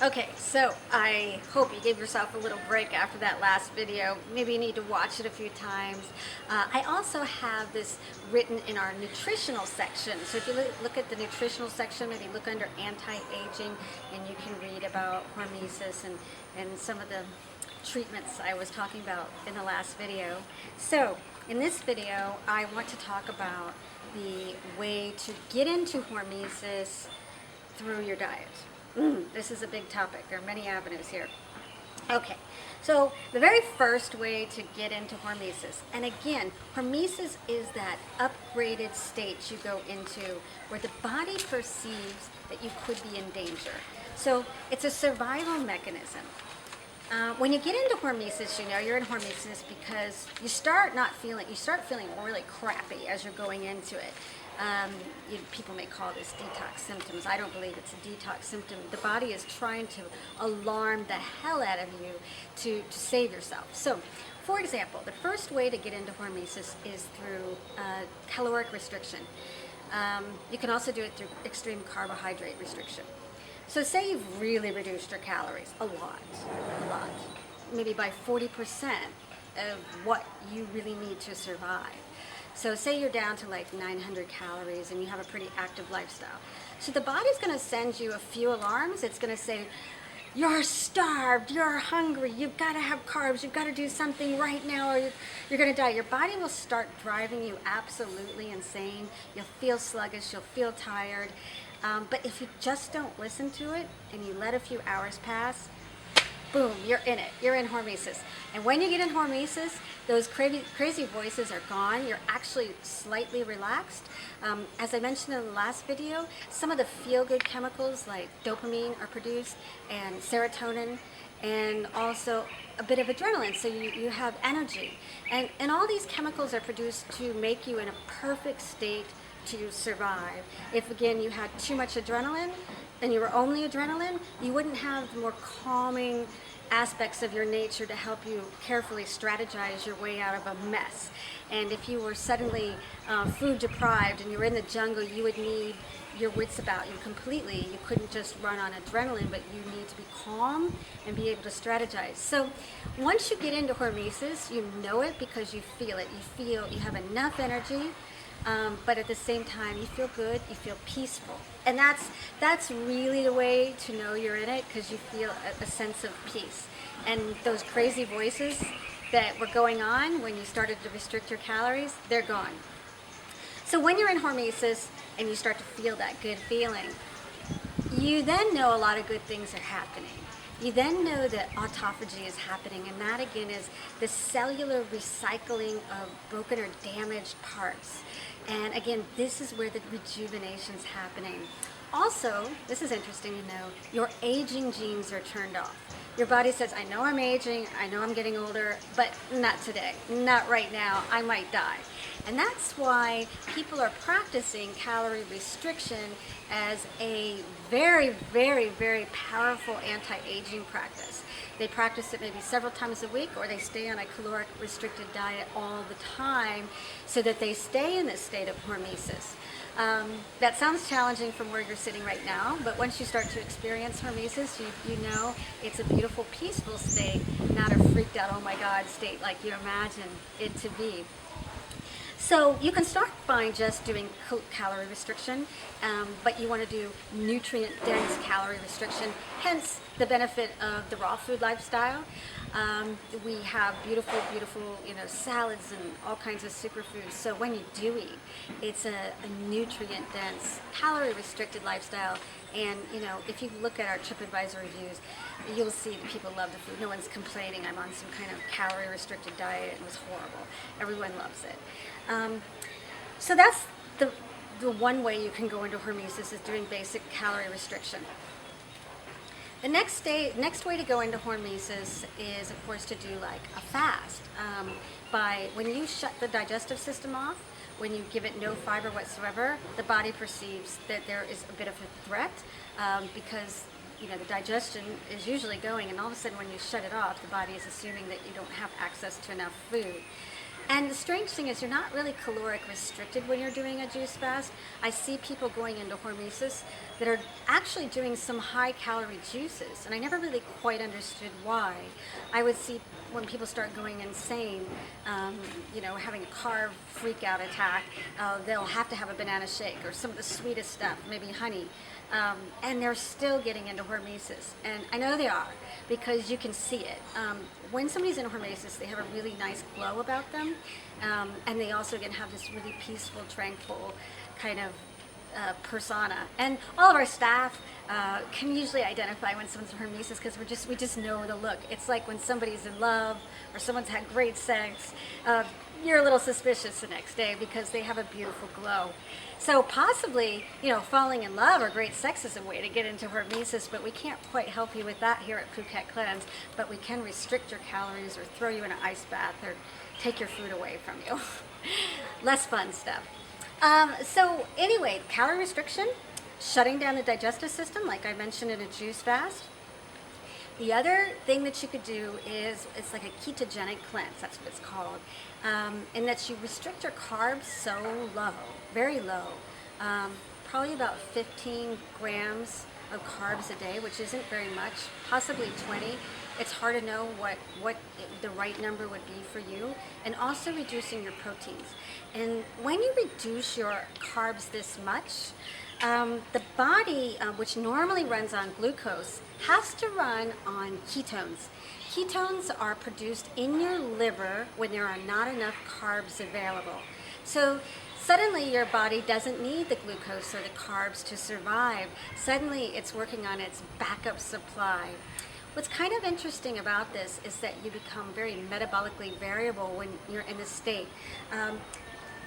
Okay, so I hope you gave yourself a little break after that last video. Maybe you need to watch it a few times. I also have this written in our nutritional section. So if you look at the nutritional section, maybe look under anti-aging, and you can read about hormesis and some of the treatments I was talking about in the last video. So in this video, I want to talk about the way to get into hormesis through your diet. This is a big topic. There are many avenues here. Okay, so the very first way to get into hormesis, and again, hormesis is that upgraded state you go into where the body perceives that you could be in danger. So it's a survival mechanism. When you get into hormesis, you know you're in hormesis because you start feeling really crappy as you're going into it. People may call this detox symptoms. I don't believe it's a detox symptom. The body is trying to alarm the hell out of you to save yourself. So, for example, the first way to get into hormesis is through caloric restriction. You can also do it through extreme carbohydrate restriction. So say you've really reduced your calories a lot, maybe by 40% of what you really need to survive. So say you're down to like 900 calories and you have a pretty active lifestyle. So the body's going to send you a few alarms. It's going to say, you're starved, you're hungry, you've got to have carbs, you've got to do something right now or you're going to die. Your body will start driving you absolutely insane. You'll feel sluggish, you'll feel tired. But if you just don't listen to it and you let a few hours pass, boom, you're in it. You're in hormesis. And when you get in hormesis, those crazy voices are gone. You're actually slightly relaxed. As I mentioned in the last video, some of the feel-good chemicals like dopamine are produced and serotonin and also a bit of adrenaline, so you have energy. And all these chemicals are produced to make you in a perfect state to survive. If again you had too much adrenaline and you were only adrenaline, you wouldn't have the more calming aspects of your nature to help you carefully strategize your way out of a mess. And if you were suddenly food deprived and you were in the jungle, you would need your wits about you completely. You couldn't just run on adrenaline, but you need to be calm and be able to strategize. So once you get into hormesis, you know it because you feel it. You feel you have enough energy, but at the same time you feel good, you feel peaceful. And that's really the way to know you're in it, because you feel a sense of peace. And those crazy voices that were going on when you started to restrict your calories, they're gone. So when you're in hormesis and you start to feel that good feeling, you then know a lot of good things are happening. You then know that autophagy is happening, and that again is the cellular recycling of broken or damaged parts. And again, this is where the rejuvenation is happening. Also, this is interesting to know, your aging genes are turned off. Your body says, I know I'm aging, I know I'm getting older, but not today, not right now, I might die. And that's why people are practicing calorie restriction as a very, very, very powerful anti-aging practice. They practice it maybe several times a week, or they stay on a caloric restricted diet all the time so that they stay in this state of hormesis. That sounds challenging from where you're sitting right now, but once you start to experience hormesis, you know it's a beautiful, peaceful state, not a freaked out, oh my God state like you imagine it to be. So you can start by just doing calorie restriction, but you want to do nutrient-dense calorie restriction, hence the benefit of the raw food lifestyle. We have beautiful, salads and all kinds of superfoods. So when you do eat, it's a nutrient-dense, calorie-restricted lifestyle. And if you look at our TripAdvisor reviews, you'll see that people love the food. No one's complaining, I'm on some kind of calorie-restricted diet, it was horrible. Everyone loves it. So that's the one way you can go into hormesis, is doing basic calorie restriction. The next way to go into hormesis is, of course, to do like a fast. When you shut the digestive system off, when you give it no fiber whatsoever, the body perceives that there is a bit of a threat, because the digestion is usually going, and all of a sudden when you shut it off, the body is assuming that you don't have access to enough food. And the strange thing is you're not really caloric restricted when you're doing a juice fast. I see people going into hormesis that are actually doing some high calorie juices, and I never really quite understood why. I would see when people start going insane, having a carb freak out attack, they'll have to have a banana shake or some of the sweetest stuff, maybe honey. And they're still getting into hormesis. And I know they are because you can see it. When somebody's in hormesis, they have a really nice glow about them. And they also can have this really peaceful, tranquil kind of persona. And all of our staff can usually identify when someone's in hormesis because we just know the look. It's like when somebody's in love or someone's had great sex. You're a little suspicious the next day because they have a beautiful glow. So possibly, falling in love or great sex is a way to get into hormesis, but we can't quite help you with that here at Phuket Cleanse, but we can restrict your calories or throw you in an ice bath or take your food away from you. Less fun stuff. So anyway, calorie restriction, shutting down the digestive system, like I mentioned in a juice fast. The other thing that you could do is, it's like a ketogenic cleanse, that's what it's called, in that you restrict your carbs so low, very low, probably about 15 grams of carbs a day, which isn't very much, possibly 20. It's hard to know what the right number would be for you, and also reducing your proteins. And when you reduce your carbs this much, the body, which normally runs on glucose, has to run on ketones. Ketones are produced in your liver when there are not enough carbs available. So suddenly your body doesn't need the glucose or the carbs to survive. Suddenly it's working on its backup supply. What's kind of interesting about this is that you become very metabolically variable when you're in this state.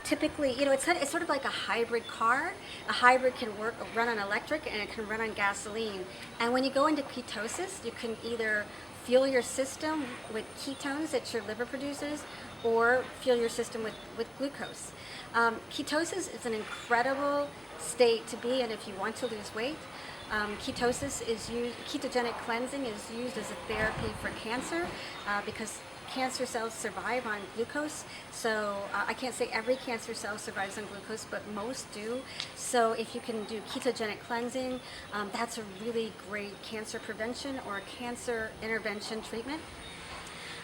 Typically, it's sort of like a hybrid car. A hybrid can run on electric and it can run on gasoline. And when you go into ketosis, you can either fuel your system with ketones that your liver produces or fuel your system with glucose. Ketosis is an incredible state to be in if you want to lose weight. Ketogenic cleansing is used as a therapy for cancer because cancer cells survive on glucose. So I can't say every cancer cell survives on glucose, but most do. So if you can do ketogenic cleansing, that's a really great cancer prevention or cancer intervention treatment.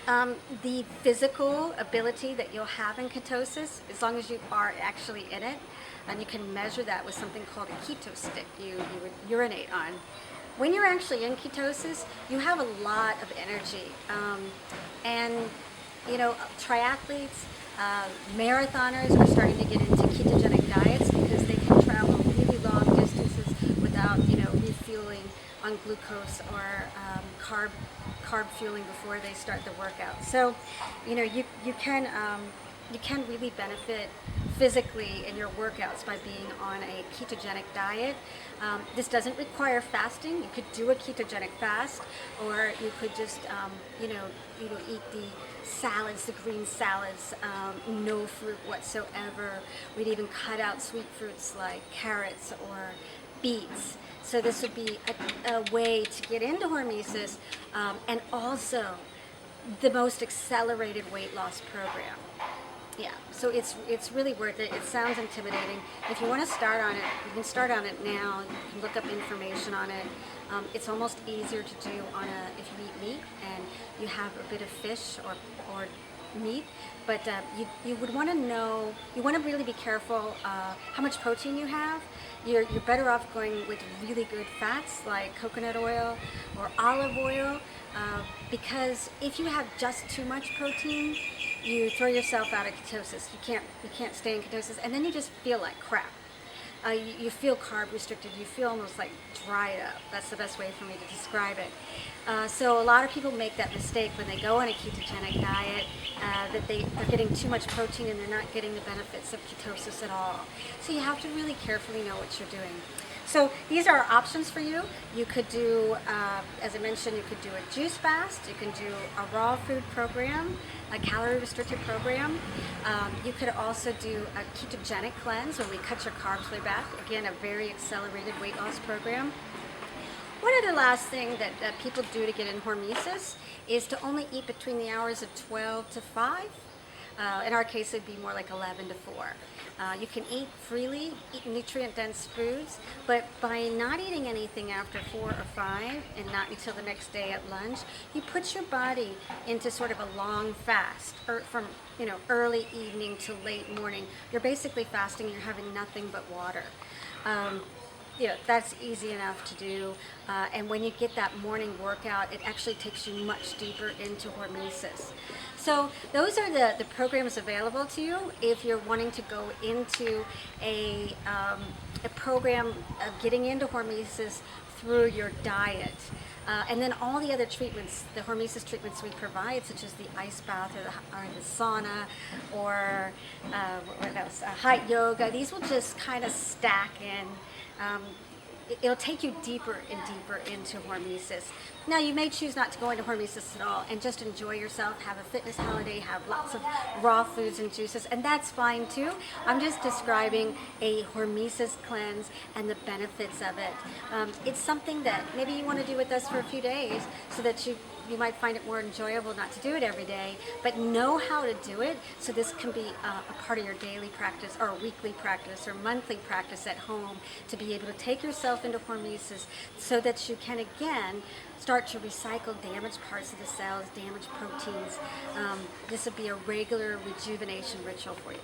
The physical ability that you'll have in ketosis, as long as you are actually in it, and you can measure that with something called a keto stick you would urinate on. When you're actually in ketosis, you have a lot of energy. Triathletes, marathoners are starting to get into ketogenic diets because they can travel really long distances without, refueling on glucose or carb fueling before they start the workout. So, you can really benefit physically in your workouts by being on a ketogenic diet. This doesn't require fasting. You could do a ketogenic fast, or you could just, eat the salads, the green salads, no fruit whatsoever. We'd even cut out sweet fruits like carrots or beets. So this would be a way to get into hormesis, and also the most accelerated weight loss program. Yeah, so it's really worth it. It sounds intimidating. If you want to start on it, you can start on it now. You can look up information on it. It's almost easier to do if you eat meat and you have a bit of fish or meat. But you would want to know, you want to really be careful how much protein you have. You're better off going with really good fats like coconut oil or olive oil, because if you have just too much protein, you throw yourself out of ketosis. You can't stay in ketosis, and then you just feel like crap. You feel carb restricted. You feel almost like dried up. That's the best way for me to describe it. So a lot of people make that mistake when they go on a ketogenic diet, that they're getting too much protein and they're not getting the benefits of ketosis at all. So you have to really carefully know what you're doing. So these are options for you. You could do, as I mentioned, you could do a juice fast. You can do a raw food program, a calorie restricted program. You could also do a ketogenic cleanse where we cut your carbs way back. Again, a very accelerated weight loss program. One other last thing that people do to get in hormesis is to only eat between the hours of 12 to 5. In our case, it'd be more like 11 to 4. You can eat freely, eat nutrient-dense foods, but by not eating anything after 4 or 5 and not until the next day at lunch, you put your body into sort of a long fast, or from early evening to late morning. You're basically fasting. You're having nothing but water. That's easy enough to do. And when you get that morning workout, it actually takes you much deeper into hormesis. So those are the programs available to you if you're wanting to go into a program of getting into hormesis through your diet. And then all the other treatments, the hormesis treatments we provide, such as the ice bath or the sauna or what else, hot yoga, these will just kind of stack in. It'll take you deeper and deeper into hormesis. Now, you may choose not to go into hormesis at all and just enjoy yourself, have a fitness holiday, have lots of raw foods and juices, and that's fine too. I'm just describing a hormesis cleanse and the benefits of it. It's something that maybe you want to do with us for a few days so that you might find it more enjoyable not to do it every day, but know how to do it so this can be a part of your daily practice or weekly practice or monthly practice at home, to be able to take yourself into hormesis so that you can again start to recycle damaged parts of the cells, damaged proteins. This would be a regular rejuvenation ritual for you.